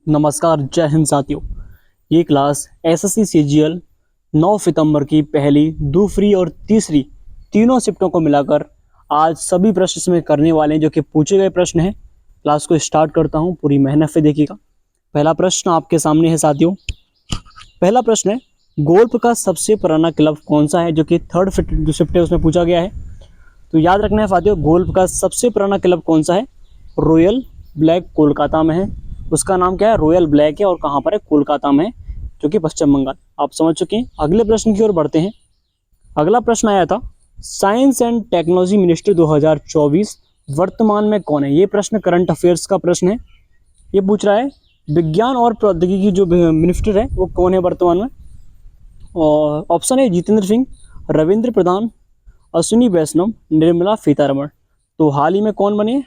नमस्कार, जय हिंद साथियों। ये क्लास एसएससी सीजीएल 9 सितंबर की पहली, दूसरी और तीसरी तीनों शिफ्टों को मिलाकर आज सभी प्रश्न इसमें करने वाले हैं जो कि पूछे गए प्रश्न हैं। क्लास को स्टार्ट करता हूं, पूरी मेहनत से देखिएगा। पहला प्रश्न आपके सामने है साथियों। पहला प्रश्न है, गोल्फ का सबसे पुराना क्लब कौन सा है, जो कि थर्ड शिफ्ट है उसमें पूछा गया है। तो याद रखना है साथियों, गोल्फ का सबसे पुराना क्लब कौन सा है। रॉयल ब्लैक कोलकाता में है। उसका नाम क्या है, रॉयल ब्लैक है और कहाँ पर है, कोलकाता में है, जो कि पश्चिम बंगाल। आप समझ चुके हैं। अगले प्रश्न की ओर बढ़ते हैं। अगला प्रश्न आया था, साइंस एंड टेक्नोलॉजी मिनिस्टर 2024 वर्तमान में कौन है। ये प्रश्न करंट अफेयर्स का प्रश्न है। ये पूछ रहा है विज्ञान और प्रौद्योगिकी जो मिनिस्टर है वो कौन है वर्तमान में। और ऑप्शन है जितेंद्र सिंह, रविंद्र प्रधान, अश्विनी वैष्णव, निर्मला सीतारमण। तो हाल ही में कौन बने हैं,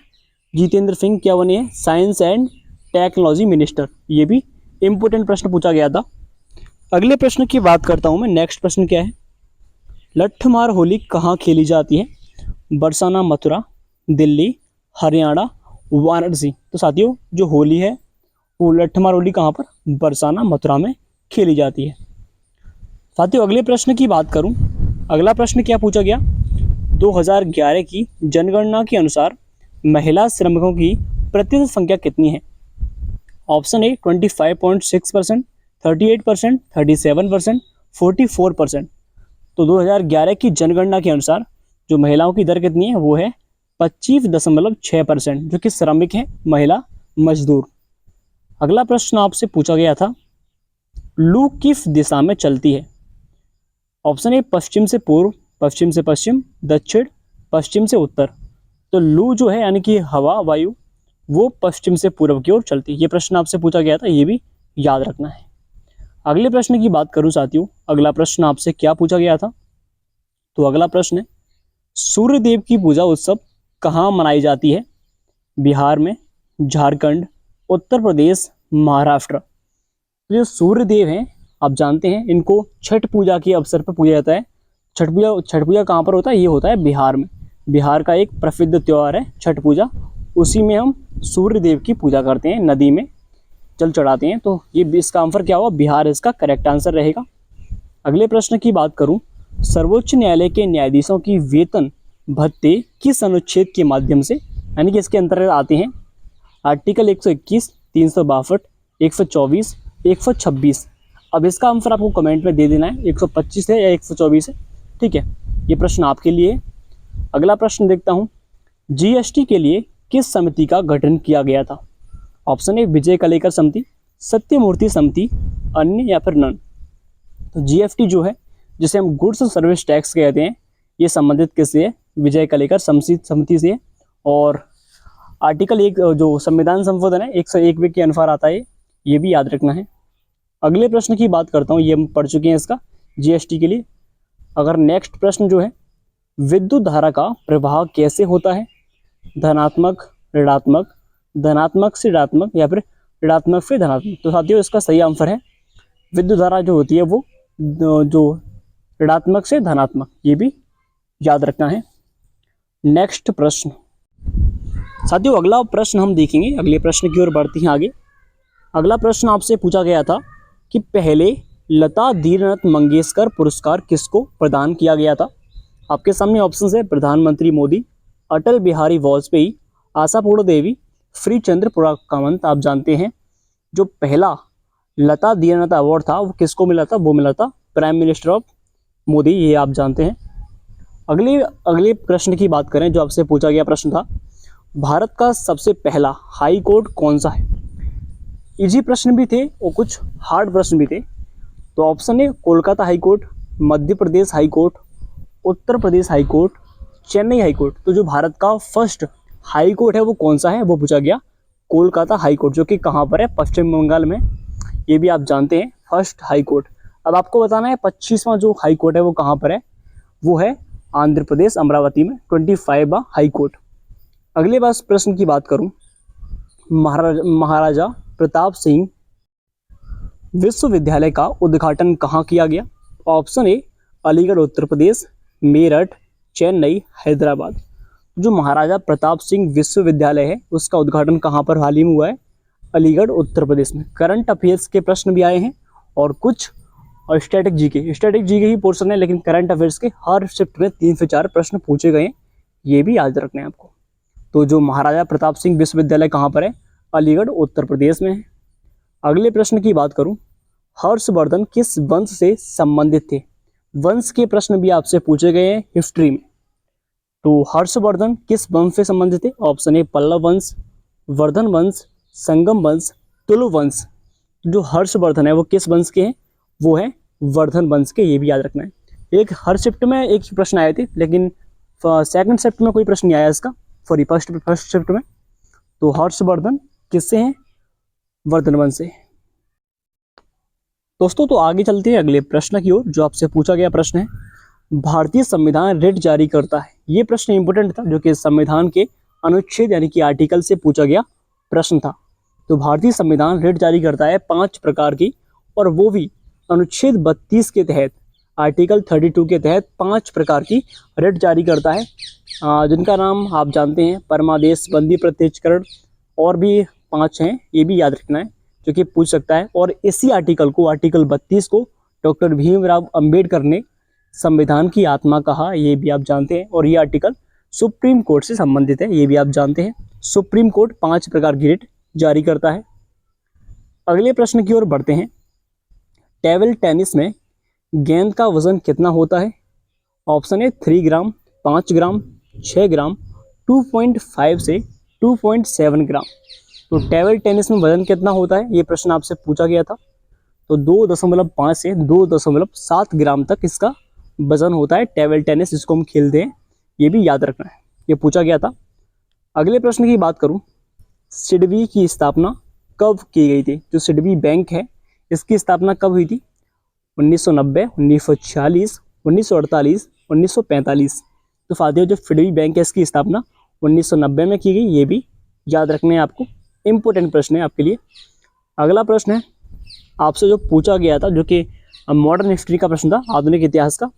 जितेंद्र सिंह क्या बने हैं, साइंस एंड टेक्नोलॉजी मिनिस्टर। ये भी इंपोर्टेंट प्रश्न पूछा गया था। अगले प्रश्न की बात करता हूं मैं। नेक्स्ट प्रश्न क्या है, लट्ठमार होली कहाँ खेली जाती है। बरसाना, मथुरा, दिल्ली, हरियाणा, वाराणसी। तो साथियों जो होली है वो लट्ठमार होली कहाँ पर, बरसाना, मथुरा में खेली जाती है। साथियों अगले प्रश्न की बात करूं, अगला प्रश्न क्या पूछा गया, 2011 की जनगणना के अनुसार महिला श्रमिकों की प्रतिशत संख्या कितनी है। ऑप्शन ए 25.6%, 38%, 37%, 44%। तो 2011 की जनगणना के अनुसार जो महिलाओं की दर कितनी है वो है 25.6%, जो कि श्रमिक है, महिला मजदूर। अगला प्रश्न आपसे पूछा गया था, लू किस दिशा में चलती है। ऑप्शन ए पश्चिम से पूर्व, पश्चिम से पश्चिम, दक्षिण, पश्चिम से उत्तर। तो लू जो है यानी कि हवा, वायु, वो पश्चिम से पूर्व की ओर चलती है। ये प्रश्न आपसे पूछा गया था, ये भी याद रखना है। अगले प्रश्न की बात करूं साथियों, अगला प्रश्न आपसे क्या पूछा गया था। तो अगला प्रश्न है, सूर्य देव की पूजा उत्सव कहाँ मनाई जाती है। बिहार में, झारखंड, उत्तर प्रदेश, महाराष्ट्र। तो जो सूर्य देव हैं आप जानते हैं, इनको छठ पूजा के अवसर पर पूजा जाता है। छठ पूजा कहाँ पर होता है, ये होता है बिहार में। बिहार का एक प्रसिद्ध त्यौहार है छठ पूजा। उसी में हम सूर्य देव की पूजा करते हैं, नदी में जल चढ़ाते हैं। तो ये इसका आंसर क्या हुआ, बिहार इसका करेक्ट आंसर रहेगा। अगले प्रश्न की बात करूं, सर्वोच्च न्यायालय के न्यायाधीशों की वेतन भत्ते किस अनुच्छेद के माध्यम से, यानी कि इसके अंतर्गत आते हैं। आर्टिकल 121, 362, 124, 126। अब इसका आंसर आपको कमेंट में दे देना है, 125 है या 124 है। ठीक है, ये प्रश्न आपके लिए। अगला प्रश्न देखता हूँ, जीएसटी के लिए किस समिति का गठन किया गया था। ऑप्शन ए विजय कलेकर समिति, सत्यमूर्ति समिति, अन्य या फिर नन। तो जीएसटी जो है, जिसे हम गुड्स और सर्विस टैक्स कहते हैं, ये संबंधित किससे है, विजय कलेकर समिति से। और आर्टिकल 1 जो संविधान संशोधन है 101 के अनुसार आता है, ये भी याद रखना है। अगले प्रश्न की बात करता हूँ, ये हम पढ़ चुके हैं इसका जीएसटी के लिए। अगर नेक्स्ट प्रश्न जो है, विद्युत धारा का प्रवाह कैसे होता है। धनात्मक, ऋणात्मक, धनात्मक से ऋणात्मक या फिर ऋणात्मक से धनात्मक। तो साथियों इसका सही आंसर है, विद्युत धारा जो होती है वो जो ऋणात्मक से धनात्मक, ये भी याद रखना है। नेक्स्ट प्रश्न साथियों, अगला प्रश्न हम देखेंगे। अगले प्रश्न की ओर बढ़ते हैं आगे। अगला प्रश्न आपसे पूछा गया था कि पहले लता दीननाथ मंगेशकर पुरस्कार किसको प्रदान किया गया था। आपके सामने ऑप्शन है, प्रधानमंत्री मोदी, अटल बिहारी वाजपेयी, आशापूर्ण देवी, श्री चंद्र कामत। आप जानते हैं जो पहला लता दीननाथ अवार्ड था वो किसको मिला था, वो मिला था प्राइम मिनिस्टर ऑफ मोदी, ये आप जानते हैं। अगले प्रश्न की बात करें, जो आपसे पूछा गया प्रश्न था, भारत का सबसे पहला हाई कोर्ट कौन सा है। इजी प्रश्न भी थे और कुछ हार्ड प्रश्न भी थे। तो ऑप्शन है Kolkata high court, Madhya Pradesh high court, Uttar Pradesh high court, Chennai high court. तो जो भारत का फर्स्ट हाई कोर्ट है वो कौन सा है, वो पूछा गया कोलकाता हाई कोर्ट, जो कि कहाँ पर है, पश्चिम बंगाल में। ये भी आप जानते हैं फर्स्ट हाई कोर्ट। अब आपको बताना है 25वां जो हाई कोर्ट है वो कहाँ पर है, वो है आंध्र प्रदेश, अमरावती में 25वां हाई कोर्ट। अगले बार प्रश्न की बात करूं, महाराजा प्रताप सिंह विश्वविद्यालय का उद्घाटन कहाँ किया गया। Option A Aligarh Uttar Pradesh, Meerut, Chennai, Hyderabad. जो महाराजा प्रताप सिंह विश्वविद्यालय है उसका उद्घाटन कहाँ पर हाल ही में हुआ है, अलीगढ़ उत्तर प्रदेश में। करंट अफेयर्स के प्रश्न भी आए हैं और कुछ और स्टैटिक जीके ही पोर्शन है, लेकिन करंट अफेयर्स के हर शिफ्ट में 3 से 4 प्रश्न पूछे गए हैं, ये भी याद रखना है आपको। तो जो महाराजा प्रताप सिंह विश्वविद्यालय कहाँ पर है? अलीगढ़ उत्तर प्रदेश में है। अगले प्रश्न की बात करूं, हर्षवर्धन किस वंश से संबंधित थे? वंश के प्रश्न भी आपसे पूछे गए हैं हिस्ट्री में। तो हर्षवर्धन किस वंश से संबंधित थे? ऑप्शन ए पल्लव वंश, वर्धन वंश, संगम वंश, तुलु वंश। जो हर्षवर्धन है वो किस वंश के हैं? वो है वर्धन वंश के, ये भी याद रखना है। एक हर शिफ्ट में एक ही प्रश्न आए थे, लेकिन सेकंड शिफ्ट में कोई प्रश्न नहीं आया इसका, सॉरी फर्स्ट शिफ्ट में। तो हर्षवर्धन किससे हैं? वर्धन वंश से। दोस्तों तो आगे चलते हैं अगले प्रश्न की ओर, जो आपसे पूछा गया प्रश्न है, भारतीय संविधान रिट जारी करता है। ये प्रश्न इंपोर्टेंट था, जो कि संविधान के अनुच्छेद यानी कि आर्टिकल से पूछा गया प्रश्न था। तो भारतीय संविधान रिट जारी करता है 5 प्रकार की, और वो भी अनुच्छेद 32 के तहत, आर्टिकल 32 के तहत 5 प्रकार की रिट जारी करता है, जिनका नाम आप जानते हैं, परमादेश, बंदी प्रत्यक्षकरण, और भी 5 हैं, ये भी याद रखना है, जो कि पूछ सकता है। और इसी आर्टिकल को, आर्टिकल 32 को डॉक्टर भीमराव अंबेडकर ने संविधान की आत्मा कहा, ये भी आप जानते हैं। और ये आर्टिकल सुप्रीम कोर्ट से संबंधित है, ये भी आप जानते हैं। सुप्रीम कोर्ट 5 प्रकार की रिट जारी करता है। अगले प्रश्न की ओर बढ़ते हैं। टेबल टेनिस में गेंद का वजन कितना होता है? ऑप्शन ए 3 ग्राम, 5 ग्राम, 6 ग्राम, 2.5 से 2.7 ग्राम। तो टेबल टेनिस में वजन कितना होता है, ये प्रश्न आपसे पूछा गया था। तो 2.5 से 2.7 ग्राम तक इसका वजन होता है। टेबल टेनिस जिसको हम खेलते हैं, ये भी याद रखना है, ये पूछा गया था। अगले प्रश्न की बात करूं, सिडबी की स्थापना कब की गई थी? जो सिडबी बैंक है, इसकी स्थापना कब हुई थी? 1990, 1940, 1948, 1945। तो फातियों जो सिडबी बैंक है, इसकी स्थापना 1990 में की गई, ये भी याद रखने हैं आपको, इंपोर्टेंट प्रश्न है आपके लिए। अगला प्रश्न है आपसे जो पूछा गया था, जो कि मॉडर्न हिस्ट्री का प्रश्न था, आधुनिक इतिहास का।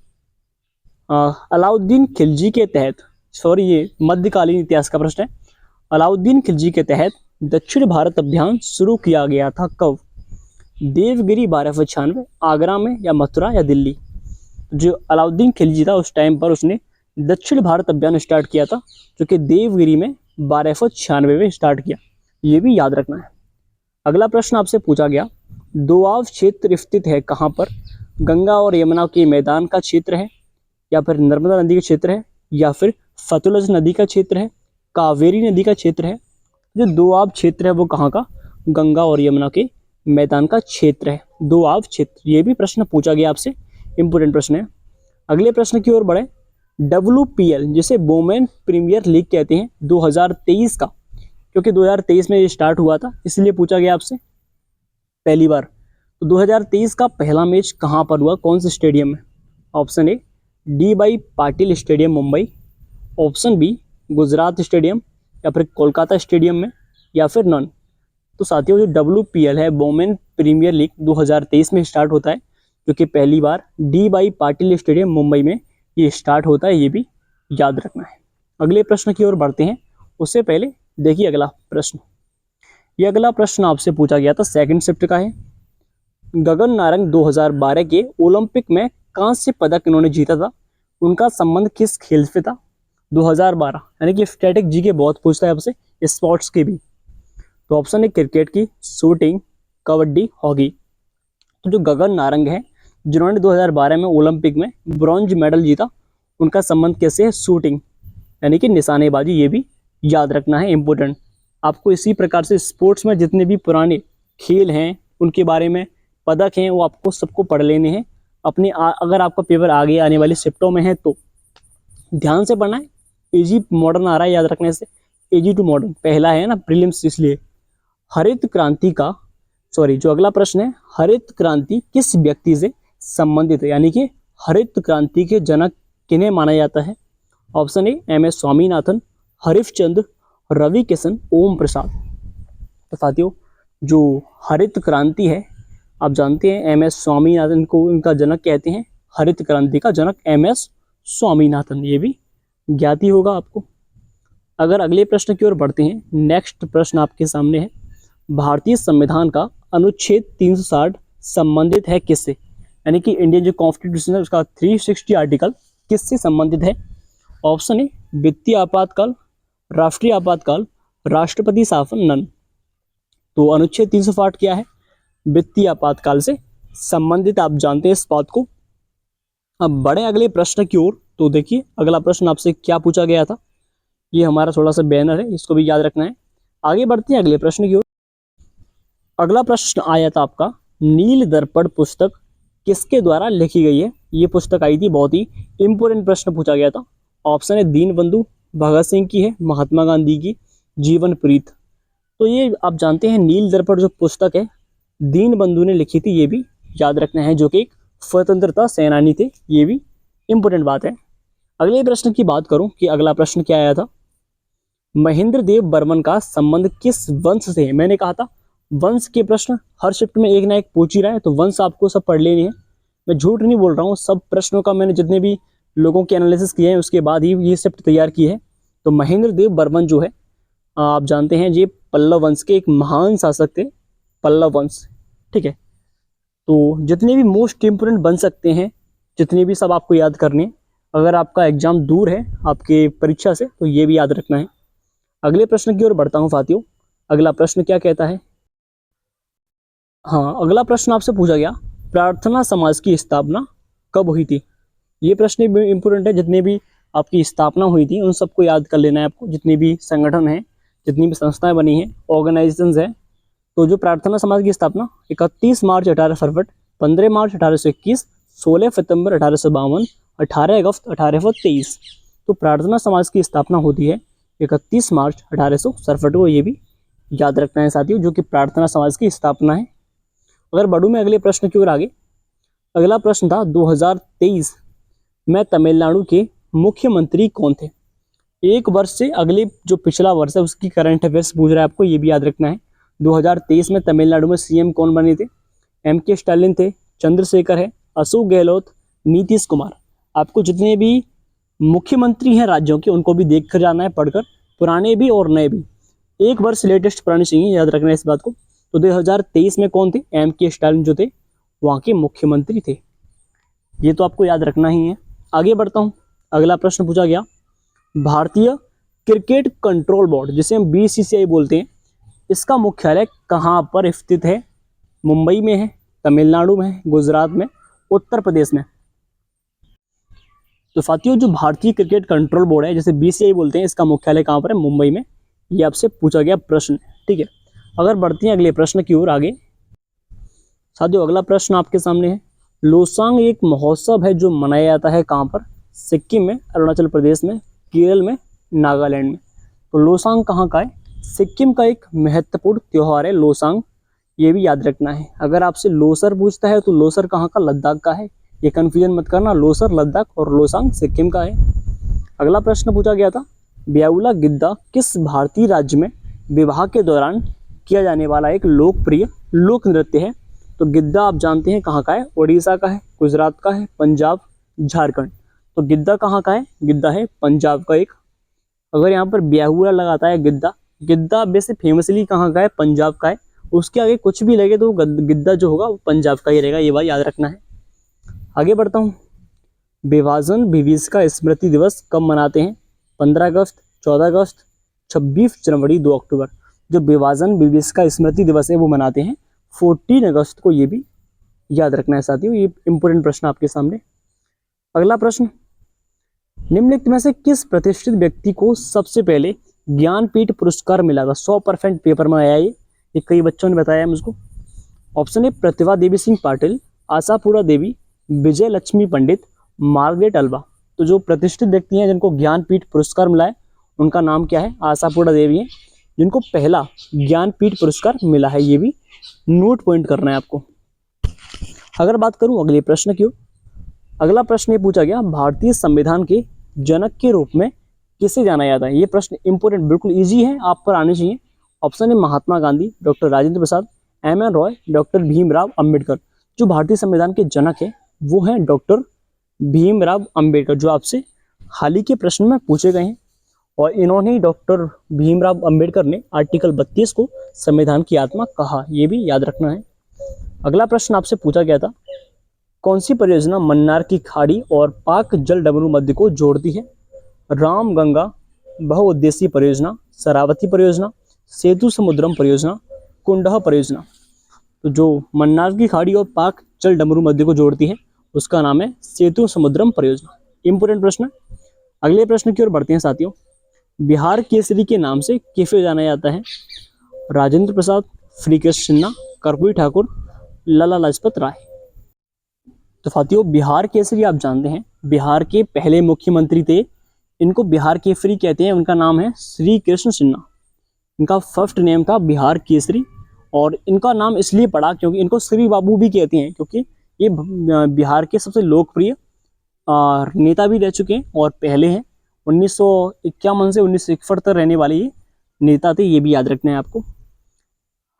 अलाउद्दीन खिलजी के तहत, सॉरी ये मध्यकालीन इतिहास का प्रश्न है। अलाउद्दीन खिलजी के तहत दक्षिण भारत अभियान शुरू किया गया था कब? देवगिरी 1296, आगरा में, या मथुरा, या दिल्ली। जो अलाउद्दीन खिलजी था उस टाइम पर उसने दक्षिण भारत अभियान स्टार्ट किया था, जो कि देवगिरी में 1296 में स्टार्ट किया, ये भी याद रखना है। अगला प्रश्न आपसे पूछा गया, दोआब क्षेत्र स्थित है कहाँ पर? गंगा और यमुना के मैदान का क्षेत्र है, या फिर नर्मदा नदी का क्षेत्र है, या फिर सतलुज नदी का क्षेत्र है, कावेरी नदी का क्षेत्र है? जो दोआब क्षेत्र है वो कहाँ का? गंगा और यमुना के मैदान का क्षेत्र है, दोआब क्षेत्र। ये भी प्रश्न पूछा गया आपसे, इंपोर्टेंट प्रश्न है। अगले प्रश्न की ओर बढ़े। WPL जिसे वुमेन प्रीमियर लीग कहते हैं, 2023 का, क्योंकि 2023 में ये स्टार्ट हुआ था, इसलिए पूछा गया आपसे पहली बार। तो 2023 का पहला मैच कहाँ पर हुआ, कौन से स्टेडियम में? Option A DY Patil stadium Mumbai, option B Gujarat stadium, या फिर कोलकाता स्टेडियम में, या फिर नन। तो साथियों जो WPL है, वुमेन प्रीमियर लीग, 2023 में स्टार्ट होता है, क्योंकि पहली बार DY पाटिल स्टेडियम मुंबई में ये स्टार्ट होता है, ये भी याद रखना है। अगले प्रश्न की ओर बढ़ते हैं, उससे पहले देखिए अगला प्रश्न। ये अगला प्रश्न आपसे पूछा गया था, सेकंड शिफ्ट का है। गगन नारंग 2012 के ओलंपिक में कांस्य पदक इन्होंने जीता था, उनका संबंध किस खेल से था? 2012, यानी कि स्टैटिक जी के बहुत पूछता है आपसे, स्पोर्ट्स के भी। तो ऑप्शन है क्रिकेट की, शूटिंग, कबड्डी, हॉकी। तो जो गगन नारंग है, जिन्होंने 2012 में ओलंपिक में ब्रॉन्ज मेडल जीता, उनका संबंध कैसे है? शूटिंग, यानी कि निशानेबाजी, ये भी याद रखना है, इंपॉर्टेंट। आपको इसी प्रकार से स्पोर्ट्स में जितने भी पुराने खेल हैं, उनके बारे में पदक हैं, वो आपको सबको पढ़ लेने हैं अपने। अगर आपका पेपर आगे आने वाली शिफ्टों में है तो ध्यान से पढ़ना है। इजी मॉडर्न आ रहा है, याद रखने से, इजी टू मॉडर्न पहला है ना, प्रीलिम्स, इसलिए। हरित क्रांति का, सॉरी जो अगला प्रश्न है, हरित क्रांति किस व्यक्ति से संबंधित है, यानी कि हरित क्रांति के जनक किन्हें माना जाता है? Option A MS Swaminathan, Harishchandra, Ravi Kishan, Om Prasad. तो साथियों जो हरित क्रांति है, आप जानते हैं MS स्वामीनाथन को इनका जनक कहते हैं, हरित क्रांति का जनक MS स्वामीनाथन, ये भी ज्ञात ही होगा आपको। अगर अगले प्रश्न की ओर बढ़ते हैं, नेक्स्ट प्रश्न आपके सामने है, भारतीय संविधान का अनुच्छेद 360 संबंधित है किससे? यानी कि इंडियन जो कॉन्स्टिट्यूशन है उसका 360 आर्टिकल किससे संबंधित है? ऑप्शन ए वित्तीय आपातकाल, राष्ट्रीय आपातकाल, राष्ट्रपति शासन, नन। तो अनुच्छेद 360 क्या है? वित्तीय आपातकाल से संबंधित, आप जानते हैं इस बात को। अब बढ़े अगले प्रश्न की ओर। तो देखिए अगला प्रश्न आपसे क्या पूछा गया था, ये हमारा थोड़ा सा बैनर है, इसको भी याद रखना है। आगे बढ़ते हैं अगले प्रश्न की ओर। अगला प्रश्न आया था आपका, नील दर्पण पुस्तक किसके द्वारा लिखी गई है? ये पुस्तक आई थी, बहुत ही इंपोर्टेंट प्रश्न पूछा गया था। ऑप्शन है दीनबंधु भगत सिंह की है, महात्मा गांधी की, जीवन प्रीत। तो ये आप जानते हैं नील दर्पण जो पुस्तक है दीनबंधु ने लिखी थी, ये भी याद रखना है, जो कि एक स्वतंत्रता सेनानी थे, ये भी इंपोर्टेंट बात है। अगले प्रश्न की बात करूं कि अगला प्रश्न क्या आया था, महेंद्र देव बर्मन का संबंध किस वंश से है? मैंने कहा था वंश के प्रश्न हर शिफ्ट में एक ना एक पूछ ही रहा है, तो वंश आपको सब पढ़ लेने हैं। मैं झूठ नहीं बोल रहा हूँ, सब प्रश्नों का मैंने जितने भी लोगों के एनालिसिस किए हैं उसके बाद ही ये शिफ्ट तैयार की है। तो महेंद्र देव बर्मन जो है, आप जानते हैं ये पल्लव वंश के एक महान शासक थे, पल्लव वंश। ठीक है, तो जितने भी मोस्ट इंपोर्टेंट बन सकते हैं, जितने भी सब आपको याद करने हैं। अगर आपका एग्जाम दूर है आपके परीक्षा से तो ये भी याद रखना है। अगले प्रश्न की ओर बढ़ता हूँ साथियों। अगला प्रश्न क्या कहता है? हाँ, अगला प्रश्न आपसे पूछा गया, प्रार्थना समाज की स्थापना कब हुई थी? ये प्रश्न भी इंपोर्टेंट है, जितने भी आपकी स्थापना हुई थी उन सबको याद कर लेना है आपको, जितने भी संगठन हैं, जितनी भी संस्थाएं बनी हैं, ऑर्गेनाइजेशंस हैं। तो जो प्रार्थना समाज की स्थापना 31 मार्च 1862, 15 मार्च 1821, 16 सितंबर 1852, 18 अगस्त 1823। तो प्रार्थना समाज की स्थापना होती है 31 मार्च 1867 को, ये भी याद रखना है साथियों, जो कि प्रार्थना समाज की स्थापना है। अगर बढ़ूँ मैं अगले प्रश्न की ओर आगे, अगला प्रश्न था 2023 में तमिलनाडु के मुख्यमंत्री कौन थे? एक वर्ष से अगले जो पिछला वर्ष है उसकी करंट अफेयर्स पूछ रहा है आपको, ये भी याद रखना है। 2023 में तमिलनाडु में सीएम कौन बने थे? एम.के. स्टालिन थे, चंद्रशेखर है, अशोक गहलोत, नीतीश कुमार। आपको जितने भी मुख्यमंत्री हैं राज्यों के उनको भी देख कर जाना है, पढ़कर, पुराने भी और नए भी। एक वर्ष लेटेस्ट पुराने चाहिए, याद रखना है इस बात को। तो 2023 में कौन थे? एम.के. स्टालिन जो थे वहाँ के मुख्यमंत्री थे, ये तो आपको याद रखना ही है। आगे बढ़ता हूँ। अगला प्रश्न पूछा गया, भारतीय क्रिकेट कंट्रोल बोर्ड जिसे हम बीसीसीआई बोलते हैं, इसका मुख्यालय कहाँ पर स्थित है? मुंबई में है, तमिलनाडु में है, गुजरात में, उत्तर प्रदेश में। तो साथियों जो भारतीय क्रिकेट कंट्रोल बोर्ड है जिसे बीसीसीआई बोलते हैं, इसका मुख्यालय कहाँ पर है? मुंबई में। ये आपसे पूछा गया प्रश्न, ठीक है। अगर बढ़ते हैं अगले प्रश्न की ओर आगे, साथियों अगला प्रश्न आपके सामने है, लोसांग एक महोत्सव है जो मनाया जाता है कहाँ पर? सिक्किम में, अरुणाचल प्रदेश में, केरल में, नागालैंड में। तो लोसांग कहाँ का है? सिक्किम का एक महत्वपूर्ण त्यौहार है लोसांग, ये भी याद रखना है। अगर आपसे लोसर पूछता है तो लोसर कहाँ का? लद्दाख का है, ये कन्फ्यूजन मत करना, लोसर लद्दाख और लोसांग सिक्किम का है। अगला प्रश्न पूछा गया था, ब्याउला गिद्दा किस भारतीय राज्य में विवाह के दौरान किया जाने वाला एक लोकप्रिय लोक नृत्य है? तो गिद्दा आप जानते हैं कहाँ का है? उड़ीसा का है, गुजरात का है, पंजाब, झारखंड। तो गिद्दा कहाँ का है? गिद्दा है पंजाब का एक। अगर यहाँ पर ब्याहुला लगाता है गिद्दा, गिद्दा वैसे फेमसली कहाँ का है? पंजाब का है। उसके आगे कुछ भी लगे तो गिद्दा जो होगा वो पंजाब का ही रहेगा, ये बात याद रखना है। आगे बढ़ता हूँ। विभाजन विभीषिका स्मृति दिवस कब मनाते हैं? 15 अगस्त, 14 अगस्त, 26 जनवरी, 2 अक्टूबर। जो विभाजन विभीषिका स्मृति दिवस है वो मनाते हैं 14 अगस्त को, ये भी याद रखना है साथियों, ये इंपोर्टेंट प्रश्न आपके सामने। अगला प्रश्न, निम्नलिखित में से किस प्रतिष्ठित व्यक्ति को सबसे पहले ज्ञानपीठ पुरस्कार मिला था? 100% पेपर में आया ये कई बच्चों ने बताया मुझको। Option A Pratibha Devi Singh Patil, Ashapura Devi, Vijay Lakshmi Pandit, Margaret Alva. तो जो प्रतिष्ठित व्यक्ति हैं जिनको ज्ञानपीठ पुरस्कार मिला है उनका नाम क्या है? आशापुरा देवी है, जिनको पहला ज्ञानपीठ पुरस्कार मिला है, ये भी नोट पॉइंट करना है आपको। अगर बात करूं अगले प्रश्न की, अगला प्रश्न ये पूछा गया, भारतीय संविधान के जनक के रूप में किसे जाना जाता है? ये प्रश्न इंपोर्टेंट, बिल्कुल इजी है, आप पर आने चाहिए। ऑप्शन है Mahatma Gandhi, doctor Rajendra Prasad, M.N.. Roy, doctor Bhimrao Ambedkar. जो भारतीय संविधान के जनक है वो हैं डॉक्टर भीमराव अंबेडकर, जो आपसे हाल ही के प्रश्न में पूछे गए हैं। और इन्होंने ही डॉक्टर भीमराव अंबेडकर ने आर्टिकल 32 को संविधान की आत्मा कहा, ये भी याद रखना है। अगला प्रश्न आपसे पूछा गया था, कौन सी परियोजना मन्नार की खाड़ी और पाक जल डमरू मध्य को जोड़ती है? राम गंगा बहुउद्देशीय परियोजना, शरावती परियोजना, सेतु समुद्रम परियोजना, कुंडह परियोजना। तो जो मन्नार की खाड़ी और पाक जल डमरू मध्य को जोड़ती है उसका नाम है सेतु समुद्रम परियोजना। इंपोर्टेंट प्रश्न। अगले प्रश्न की ओर बढ़ते हैं साथियों। बिहार केसरी के नाम से किसे जाना जाता है? राजेंद्र प्रसाद, श्री कृष्ण सिन्हा, कर्पूरी ठाकुर, लाला लाजपत राय। तो साथियों बिहार केसरी आप जानते हैं बिहार के पहले मुख्यमंत्री थे, इनको बिहार केसरी कहते हैं। उनका नाम है श्री कृष्ण सिन्हा। इनका फर्स्ट नेम था बिहार केसरी और इनका नाम इसलिए पड़ा क्योंकि इनको श्री बाबू भी कहते हैं, क्योंकि ये बिहार के सबसे लोकप्रिय नेता भी रह चुके हैं और पहले हैं 1951 से 1961 तक रहने वाले ये नेता थे, ये भी याद रखना है आपको।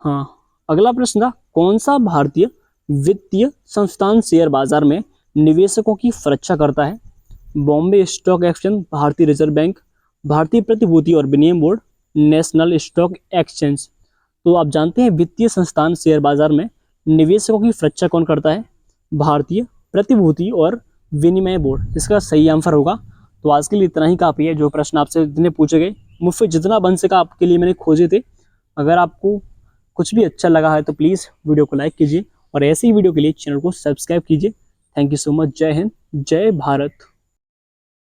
हाँ, अगला प्रश्न था, कौन सा भारतीय वित्तीय संस्थान शेयर बाजार में निवेशकों की सुरक्षा करता है? बॉम्बे स्टॉक एक्सचेंज, भारतीय रिजर्व बैंक, भारतीय प्रतिभूति और विनिमय बोर्ड, नेशनल स्टॉक एक्सचेंज। तो आप जानते हैं वित्तीय संस्थान शेयर बाजार में निवेशकों की सुरक्षा कौन करता है? भारतीय प्रतिभूति और विनिमय बोर्ड। इसका सही आंसर होगा। तो आज के लिए इतना ही काफ़ी है। जो प्रश्न आपसे जितने पूछे गए मुझसे जितना बन सका आपके लिए मैंने खोजे थे। अगर आपको कुछ भी अच्छा लगा है तो प्लीज़ वीडियो को लाइक कीजिए और ऐसी ही वीडियो के लिए चैनल को सब्सक्राइब कीजिए। Thank you so much. जय हिंद, जय भारत।